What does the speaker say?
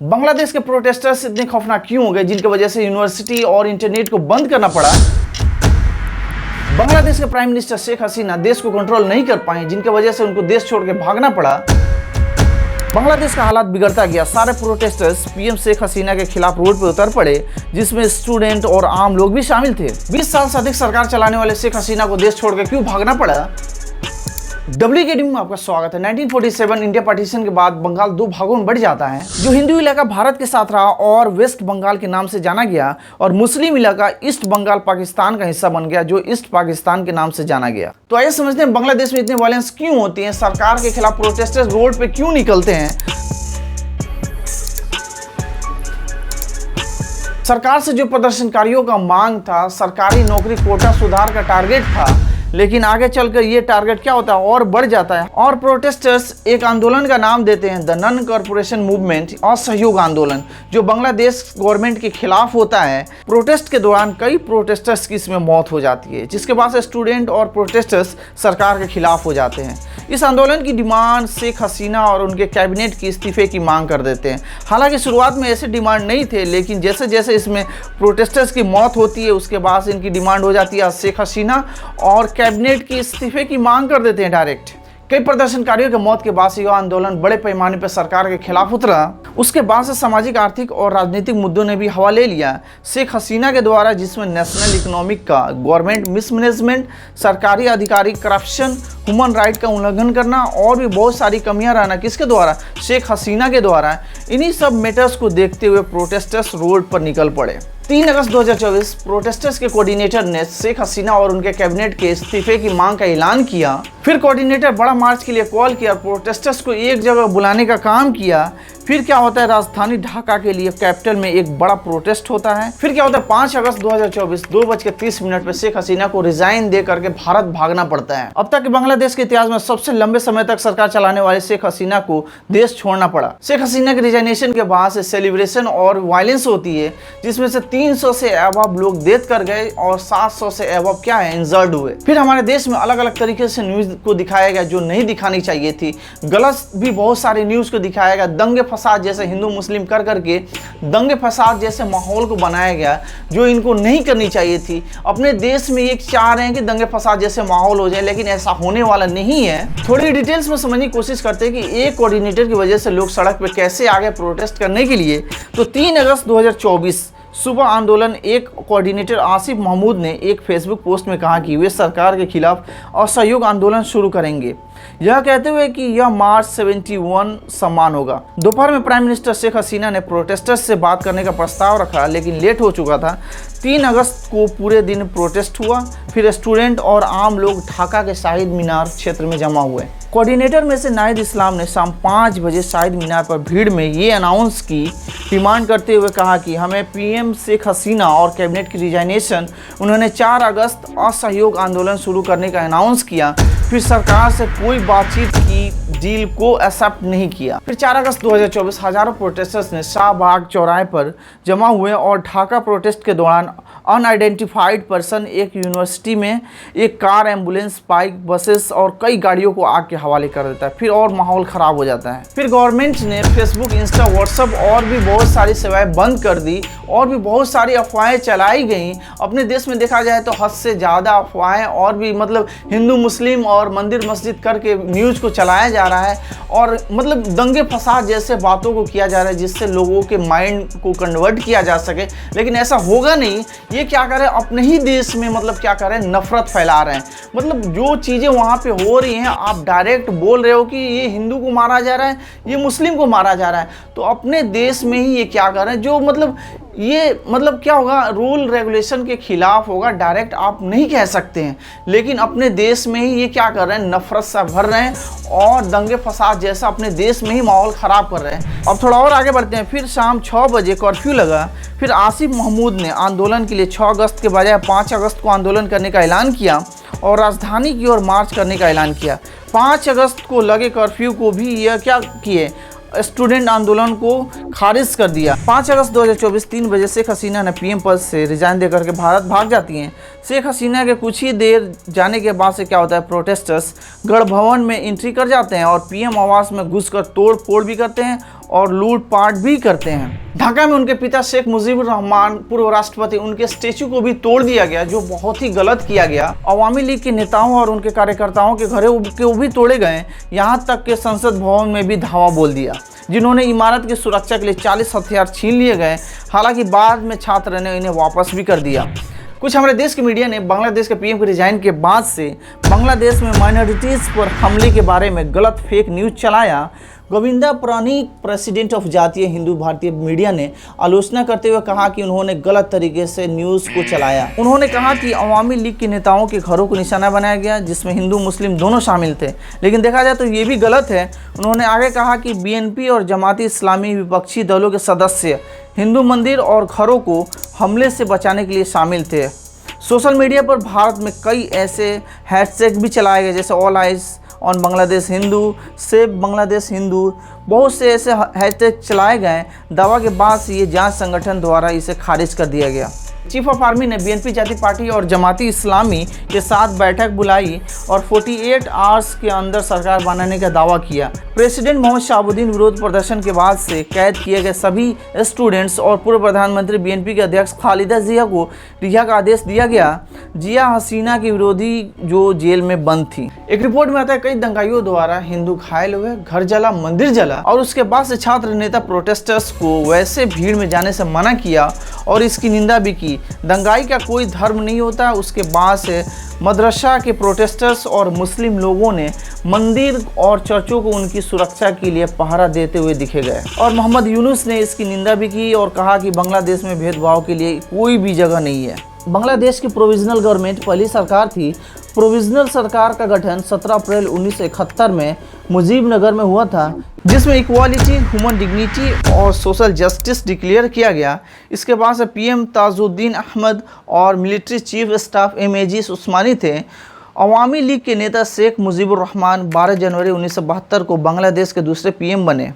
बांग्लादेश के प्रोटेस्टर्स इतने खौफनाक क्यों हो गए जिनकी वजह से यूनिवर्सिटी और इंटरनेट को बंद करना पड़ा। बांग्लादेश के प्राइम मिनिस्टर शेख हसीना देश को कंट्रोल नहीं कर पाए जिनकी वजह से उनको देश छोड़ के भागना पड़ा। बांग्लादेश का हालात बिगड़ता गया। सारे प्रोटेस्टर्स पीएम शेख हसीना के खिलाफ रोड पर उतर पड़े जिसमें स्टूडेंट और आम लोग भी शामिल थे। 20 साल से अधिक सरकार चलाने वाले शेख हसीना को देश छोड़कर क्यों भागना पड़ा। WKD में आपका स्वागत है। 1947 इंडिया पार्टीशन के बाद बंगाल दो भागों में बढ़ जाता है। जो हिंदू इलाका भारत के साथ रहा और वेस्ट बंगाल के नाम से जाना गया, और मुस्लिम इलाका ईस्ट बंगाल पाकिस्तान का हिस्सा बन गया जो ईस्ट पाकिस्तान के नाम से जाना गया। तो आइए समझते हैं बांग्लादेश में इतने वायलेंस क्यों होती है, सरकार के खिलाफ प्रोटेस्टर्स रोड पे क्यों निकलते हैं। सरकार से जो प्रदर्शनकारियों का मांग था, सरकारी नौकरी कोटा सुधार का टारगेट था, लेकिन आगे चलकर ये टारगेट क्या होता है और बढ़ जाता है। और प्रोटेस्टर्स एक आंदोलन का नाम देते हैं द नॉन कॉर्पोरेशन मूवमेंट, असहयोग आंदोलन, जो बांग्लादेश गवर्नमेंट के खिलाफ होता है। प्रोटेस्ट के दौरान कई प्रोटेस्टर्स की इसमें मौत हो जाती है, जिसके बाद से स्टूडेंट और प्रोटेस्टर्स सरकार के खिलाफ हो जाते हैं। इस आंदोलन की डिमांड शेख हसीना और उनके कैबिनेट की इस्तीफे की मांग कर देते हैं। हालांकि शुरुआत में ऐसे डिमांड नहीं थे, लेकिन जैसे जैसे इसमें प्रोटेस्टर्स की मौत होती है उसके बाद से इनकी डिमांड हो जाती है शेख हसीना और कैबिनेट की इस्तीफे की मांग कर देते हैं डायरेक्ट। कई प्रदर्शनकारियों की मौत के बाद से यह आंदोलन बड़े पैमाने पर सरकार के खिलाफ उतरा। उसके बाद से सामाजिक, आर्थिक और राजनीतिक मुद्दों ने भी हवा ले लिया शेख हसीना के द्वारा, जिसमें नेशनल इकोनॉमिक का, गवर्नमेंट मिसमैनेजमेंट, सरकारी अधिकारी करप्शन, ह्यूमन राइट का उल्लंघन करना और भी बहुत सारी कमियां रहना किसके द्वारा, शेख हसीना के द्वारा। इन्हीं सब मैटर्स को देखते हुए प्रोटेस्टर्स रोड पर निकल पड़े। 3 अगस्त 2024 प्रोटेस्टर्स के कोऑर्डिनेटर ने शेख हसीना और उनके कैबिनेट के इस्तीफे की मांग का ऐलान किया। फिर कोऑर्डिनेटर बड़ा मार्च के लिए कॉल किया, प्रोटेस्टर्स को एक जगह बुलाने का काम किया। फिर क्या होता है, राजधानी ढाका के लिए कैपिटल में एक बड़ा प्रोटेस्ट होता है। फिर क्या होता है, 5 अगस्त 2024 2:30 पर शेख हसीना को रिजाइन दे करके भारत भागना पड़ता है। अब तक बांग्लादेश के इतिहास में सबसे लंबे समय तक सरकार चलाने वाले शेख हसीना को देश छोड़ना पड़ा। शेख हसीना के रिजाइनेशन के बाद से सेलिब्रेशन और वायलेंस होती है, जिसमें से 300 से अबव लोग डेथ कर गए और 700 से अबव क्या है, इंजर्ड हुए। फिर हमारे देश में अलग अलग तरीके से न्यूज को दिखाया गया जो नहीं दिखानी चाहिए थी। गलत भी बहुत सारी न्यूज को दिखाया गया। दंगे फसाद जैसे हिंदू मुस्लिम कर करके दंगे फसाद जैसे माहौल को बनाया गया जो इनको नहीं करनी चाहिए थी। अपने देश में ये चाह रहे हैं कि दंगे फसाद जैसे माहौल हो जाए, लेकिन ऐसा होने वाला नहीं है। थोड़ी डिटेल्स में समझने की कोशिश करते हैं कि एक कोऑर्डिनेटर की वजह से लोग सड़क पे कैसे आ गए प्रोटेस्ट करने के लिए। तो 3 अगस्त 2024 सुबह आंदोलन एक कोऑर्डिनेटर आसिफ महमूद ने एक फेसबुक पोस्ट में कहा कि वे सरकार के खिलाफ असहयोग आंदोलन शुरू करेंगे, यह कहते हुए कि यह मार्च 71 सम्मान होगा। दोपहर में प्राइम मिनिस्टर शेख हसीना ने प्रोटेस्टर्स से बात करने का प्रस्ताव रखा, लेकिन लेट हो चुका था। 3 अगस्त को पूरे दिन प्रोटेस्ट हुआ। फिर स्टूडेंट और आम लोग ढाका के शाहिद मीनार क्षेत्र में जमा हुए। कोऑर्डिनेटर में से नाहिद इस्लाम ने शाम 5 बजे शाहिद मीनार पर भीड़ में ये अनाउंस की, डिमांड करते हुए कहा कि हमें पीएम शेख हसीना और कैबिनेट की रिजाइनेशन। उन्होंने 4 अगस्त असहयोग आंदोलन शुरू करने का अनाउंस किया। फिर सरकार से कोई बातचीत की डील को एक्सेप्ट नहीं किया। फिर 4 अगस्त 2024 हजारों प्रोटेस्टर्स ने शाहबाग चौराहे पर जमा हुए और ढाका प्रोटेस्ट के दौरान अनआइडेंटिफाइड पर्सन एक यूनिवर्सिटी में एक कार, एम्बुलेंस, बाइक, बसेस और कई गाड़ियों को आग के हवाले कर देता है। फिर और माहौल खराब हो जाता है। फिर गवर्नमेंट ने फेसबुक, इंस्टा, व्हाट्सएप और भी बहुत सारी सेवाएं बंद कर दी और भी बहुत सारी अफवाहें चलाई गई। अपने देश में देखा जाए तो हद से ज़्यादा अफवाहें और भी हिंदू मुस्लिम और मंदिर मस्जिद करके न्यूज़ को चलाया जा रहा है और दंगे फसाद जैसे बातों को किया जा रहा है जिससे लोगों के माइंड को कन्वर्ट किया जा सके। लेकिन ऐसा होगा नहीं। ये क्या कर रहे हैं, अपने ही देश में क्या कर रहे हैं, नफरत फैला रहे हैं। जो चीज़ें वहाँ पे हो रही हैं, आप डायरेक्ट बोल रहे हो कि ये हिंदू को मारा जा रहा है, ये मुस्लिम को मारा जा रहा है। तो अपने देश में ही ये क्या कर रहे हैं, जो ये क्या होगा, रूल रेगुलेशन के खिलाफ होगा। डायरेक्ट आप नहीं कह सकते हैं, लेकिन अपने देश में ही ये क्या कर रहे हैं, नफरत से भर रहे हैं और दंगे फसाद जैसा अपने देश में ही माहौल ख़राब कर रहे हैं। अब थोड़ा और आगे बढ़ते हैं। फिर शाम 6 बजे कर्फ्यू लगा। फिर आसिफ महमूद ने आंदोलन के लिए 6 अगस्त के बजाय 5 अगस्त को आंदोलन करने का ऐलान किया और राजधानी की ओर मार्च करने का ऐलान किया। 5 अगस्त को लगे कर्फ्यू को भी यह क्या किए, स्टूडेंट आंदोलन को खारिज कर दिया। 5 अगस्त 2024 3 बजे शेख हसीना ने पीएम पद से रिजाइन देकर के भारत भाग जाती हैं। शेख हसीना के कुछ ही देर जाने के बाद से क्या होता है, प्रोटेस्टर्स गढ़ भवन में एंट्री कर जाते हैं और पीएम आवास में घुसकर तोड़ फोड़ भी करते हैं और लूटपाट भी करते हैं। ढाका में उनके पिता शेख मुजीबुर रहमान पूर्व राष्ट्रपति, उनके स्टेचू को भी तोड़ दिया गया, जो बहुत ही गलत किया गया। अवामी लीग के नेताओं और उनके कार्यकर्ताओं के घरों के भी तोड़े गए, यहाँ तक कि संसद भवन में भी धावा बोल दिया। जिन्होंने इमारत की सुरक्षा के लिए 40 हथियार छीन लिए गए। हालांकि बाद में छात्र ने इन्हें वापस भी कर दिया। कुछ हमारे देश के मीडिया ने बांग्लादेश के पीएम के रिजाइन के बाद से बांग्लादेश में माइनॉरिटीज़ पर हमले के बारे में गलत फेक न्यूज़ चलाया। गोविंदा पुरानिक, प्रेसिडेंट ऑफ जातीय हिंदू भारतीय मीडिया ने आलोचना करते हुए कहा कि उन्होंने गलत तरीके से न्यूज़ को चलाया। उन्होंने कहा कि अवामी लीग के नेताओं के घरों को निशाना बनाया गया, जिसमें हिंदू मुस्लिम दोनों शामिल थे, लेकिन देखा जाए तो ये भी गलत है। उन्होंने आगे कहा कि बीएनपी और जमाती इस्लामी विपक्षी दलों के सदस्य हिंदू मंदिर और घरों को हमले से बचाने के लिए शामिल थे। सोशल मीडिया पर भारत में कई ऐसे हैशटैग भी चलाए गए, जैसे all eyes on Bangladesh Hindu, save Bangladesh Hindu, बहुत से ऐसे हैशटैग चलाए गए। दावा के बाद से ये जांच संगठन द्वारा इसे खारिज कर दिया गया। चीफ ऑफ आर्मी ने बीएनपी जाति पार्टी और जमाती इस्लामी के साथ बैठक बुलाई और 48 आवर्स के अंदर सरकार बनाने का दावा किया। प्रेसिडेंट मोहम्मद शहाबुद्दीन विरोध प्रदर्शन के बाद से कैद किए गए सभी स्टूडेंट्स और पूर्व प्रधानमंत्री बीएनपी के अध्यक्ष खालिदा जिया को रिहा का आदेश दिया गया। जिया हसीना की विरोधी जो जेल में बंद थी। एक रिपोर्ट में आता है कई दंगाइयों द्वारा हिंदू घायल हुए, घर जला, मंदिर जला और उसके बाद से छात्र नेता प्रोटेस्टर्स को वैसे भीड़ में जाने से मना किया और इसकी निंदा भी की। दंगाई का कोई धर्म नहीं होता। उसके बाद से मदरसा के प्रोटेस्टर्स और मुस्लिम लोगों ने मंदिर और चर्चों को उनकी सुरक्षा के लिए पहरा देते हुए दिखे गए। और मोहम्मद यूनुस ने इसकी निंदा भी की और कहा कि बांग्लादेश में भेदभाव के लिए कोई भी जगह नहीं है। बांग्लादेश की प्रोविजनल गवर्नमेंट पहली सरकार थी। प्रोविजनल सरकार का गठन 17 अप्रैल 1971 में मुजीबनगर में हुआ था, जिसमें इक्वालिटी, ह्यूमन डिग्निटी और सोशल जस्टिस डिक्लेयर किया गया। इसके बाद से पीएम ताजुद्दीन अहमद और मिलिट्री चीफ स्टाफ एमएजी उस्मानी थे। अवामी लीग के नेता शेख मुजीबुर रहमान 12 जनवरी 1972 को बांग्लादेश के दूसरे पीएम बने।